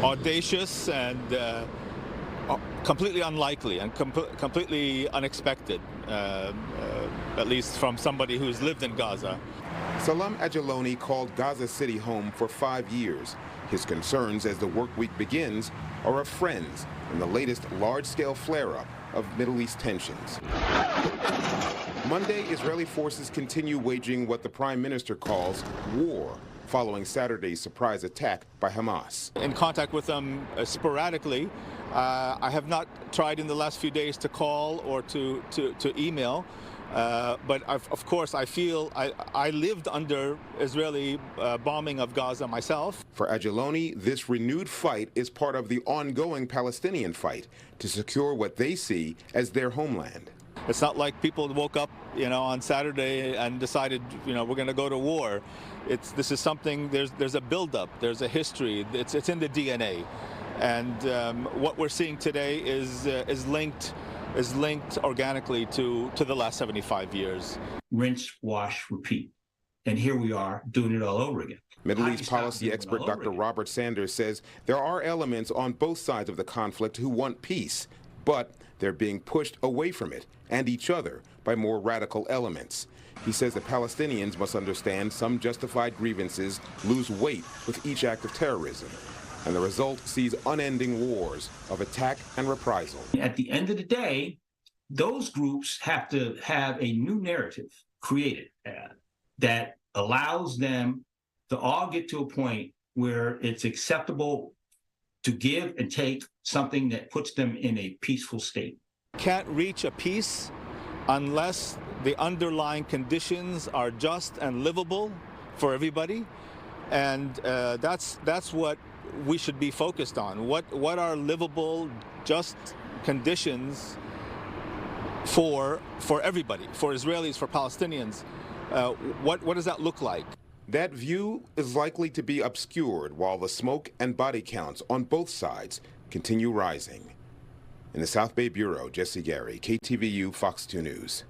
audacious and completely unlikely and completely unexpected, at least from somebody who's lived in Gaza. Salam Ajiloni called Gaza City home for 5 years. His concerns as the work week begins are of friends in the latest large-scale flare-up of Middle East tensions. Monday, Israeli forces continue waging what the prime minister calls war, following Saturday's surprise attack by Hamas. In contact with them sporadically. I have not tried in the last few days to call or to email, but of course I feel I lived under Israeli bombing of Gaza myself. For Ajiloni, this renewed fight is part of the ongoing Palestinian fight to secure what they see as their homeland. It's not like people woke up, on Saturday and decided, we're going to go to war. This is something. There's a buildup. There's a history. It's in the DNA, and what we're seeing today is linked organically to the last 75 years. Rinse, wash, repeat, and here we are doing it all over again. Middle East policy expert Dr. Robert Sanders says there are elements on both sides of the conflict who want peace, but they're being pushed away from it and each other by more radical elements. He says the Palestinians must understand some justified grievances lose weight with each act of terrorism, and the result sees unending wars of attack and reprisal. At the end of the day, those groups have to have a new narrative created that allows them to all get to a point where it's acceptable to give and take something that puts them in a peaceful state. Can't reach a peace unless the underlying conditions are just and livable for everybody, and that's what we should be focused on. What are livable, just conditions for everybody, for Israelis, for Palestinians? What does that look like? That view is likely to be obscured while the smoke and body counts on both sides continue rising. In the South Bay Bureau, Jesse Gary, KTVU, Fox 2 News.